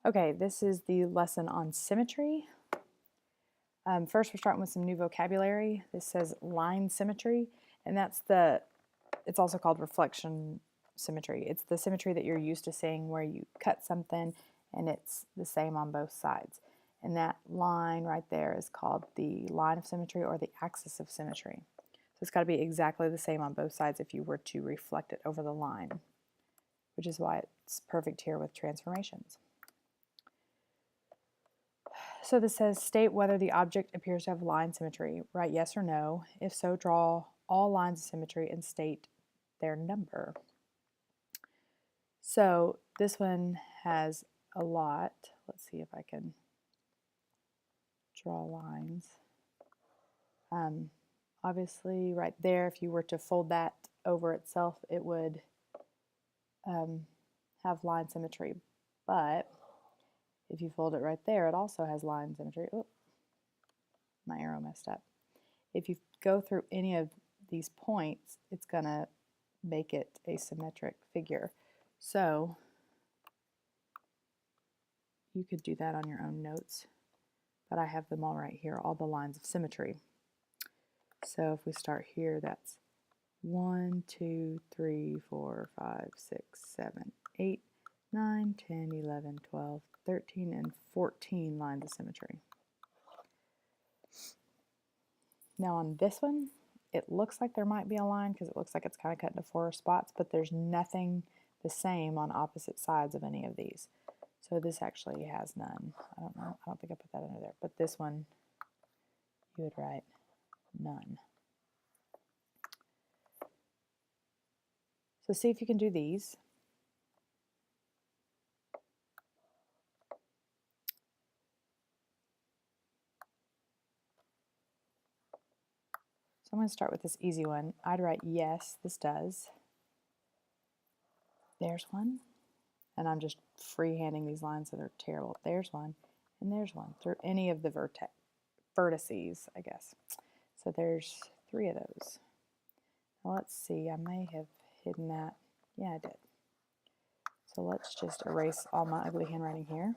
Okay, this is the lesson on symmetry. First, we're starting with some new vocabulary. This says line symmetry, and it's also called reflection symmetry. It's the symmetry that you're used to seeing where you cut something and it's the same on both sides. And that line right there is called the line of symmetry or the axis of symmetry. So it's got to be exactly the same on both sides if you were to reflect it over the line, which is why it's perfect here with transformations. So this says, state whether the object appears to have line symmetry. Write yes or no. If so, draw all lines of symmetry and state their number. So this one has a lot. Let's see if I can draw lines. Obviously, right there, if you were to fold that over itself, it would have line symmetry. But if you fold it right there, it also has line symmetry. Oh, my arrow messed up. If you go through any of these points, it's going to make it a symmetric figure. So you could do that on your own notes, but I have them all right here, all the lines of symmetry. So if we start here, that's 1, 2, 3, 4, 5, 6, 7, 8, 9, 10, 11, 12, 13, and 14 lines of symmetry. Now on this one, it looks like there might be a line because it looks like it's kind of cut into 4 spots, but there's nothing the same on opposite sides of any of these. So this actually has none. I don't know. I don't think I put that under there. But this one, you would write none. So see if you can do these. So I'm going to start with this easy one. I'd write yes, this does. There's one. And I'm just freehanding these lines that are terrible. There's one, and there's one through any of the vertices, I guess. So there's 3 of those. Now let's see, I may have hidden that. Yeah, I did. So let's just erase all my ugly handwriting here.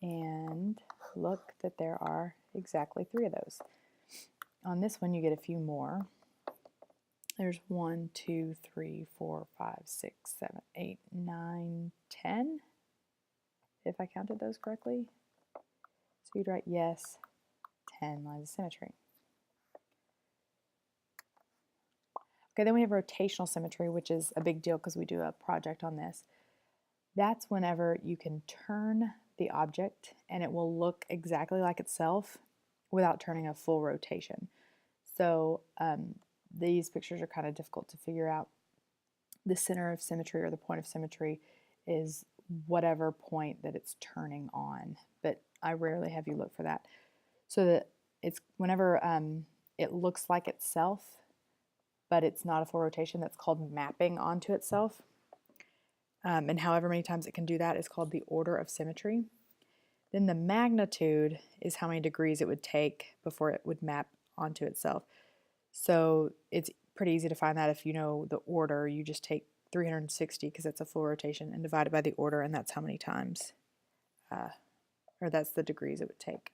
And look that there are exactly 3 of those. On this one, you get a few more. There's 1, 2, 3, 4, 5, 6, 7, 8, 9, 10, if I counted those correctly. So you'd write yes, 10 lines of symmetry. Okay, then we have rotational symmetry, which is a big deal because we do a project on this. That's whenever you can turn the object and it will look exactly like itself without turning a full rotation. So these pictures are kind of difficult to figure out. The center of symmetry or the point of symmetry is whatever point that it's turning on, but I rarely have you look for that. So that it's whenever it looks like itself, but it's not a full rotation, that's called mapping onto itself. And however many times it can do that is called the order of symmetry. Then the magnitude is how many degrees it would take before it would map onto itself. So it's pretty easy to find that if you know the order. You just take 360 because it's a full rotation and divide it by the order, and that's how many times, or that's the degrees it would take.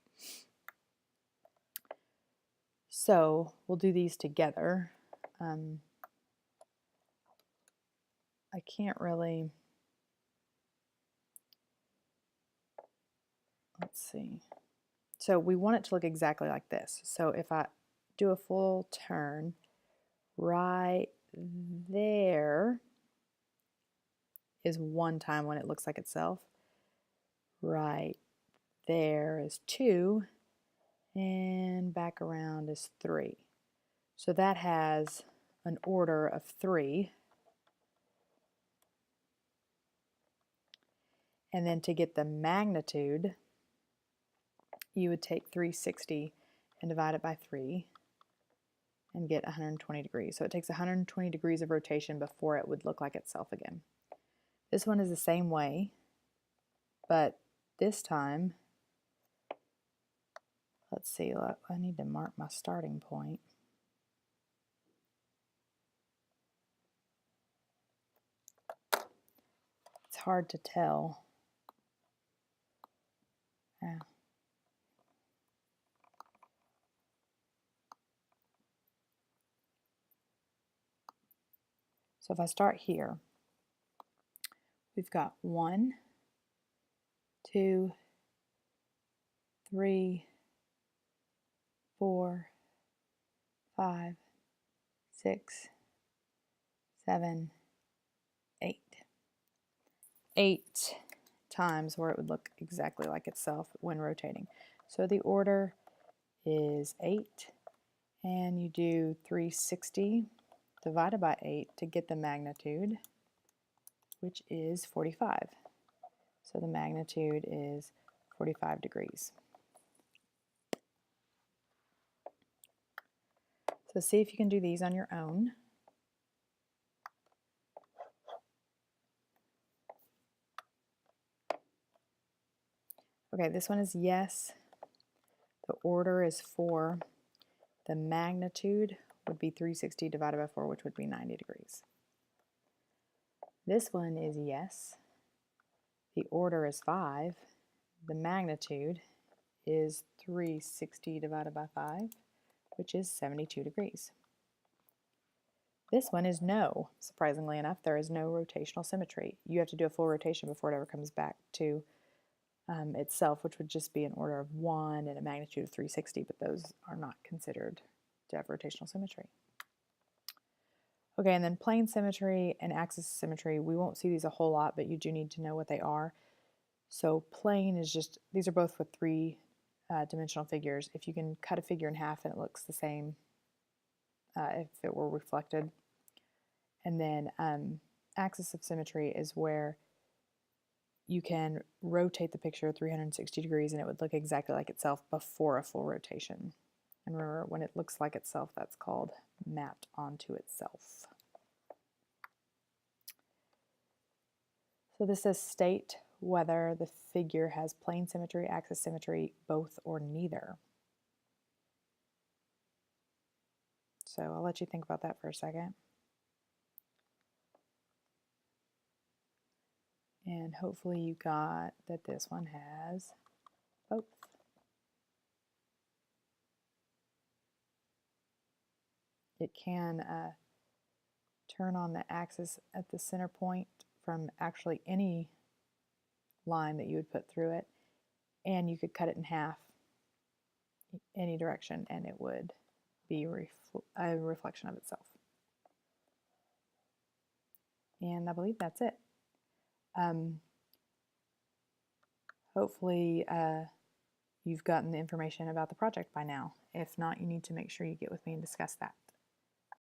So we'll do these together. I can't really, let's see. So we want it to look exactly like this. So if I do a full turn, right there is 1 time when it looks like itself. Right there is 2, and back around is 3. So that has an order of 3. And then to get the magnitude, you would take 360 and divide it by 3 and get 120 degrees. So it takes 120 degrees of rotation before it would look like itself again. This one is the same way, but this time, let's see, I need to mark my starting point. It's hard to tell. Yeah. So if I start here, we've got 1, 2, 3, 4, 5, 6, 7, 8. 8 times where it would look exactly like itself when rotating. So the order is 8, and you do 360 divided by 8 to get the magnitude, which is 45. So the magnitude is 45 degrees. So see if you can do these on your own. Okay, this one is yes. The order is 4. The magnitude would be 360 divided by 4, which would be 90 degrees. This one is yes. The order is 5. The magnitude is 360 divided by 5, which is 72 degrees. This one is no. Surprisingly enough, there is no rotational symmetry. You have to do a full rotation before it ever comes back to itself, which would just be an order of 1 and a magnitude of 360, but those are not considered to have rotational symmetry. Okay, and then plane symmetry and axis symmetry, we won't see these a whole lot, but you do need to know what they are. So plane is just, these are both with 3 dimensional figures. If you can cut a figure in half and it looks the same if it were reflected. And then axis of symmetry is where you can rotate the picture 360 degrees and it would look exactly like itself before a full rotation. And remember, when it looks like itself, that's called mapped onto itself. So this says state whether the figure has plane symmetry, axis symmetry, both, or neither. So I'll let you think about that for a second. And hopefully you got that this one has both. It can turn on the axis at the center point from actually any line that you would put through it, and you could cut it in half any direction and it would be a reflection of itself. And I believe that's it. Hopefully you've gotten the information about the project by now. If not, you need to make sure you get with me and discuss that.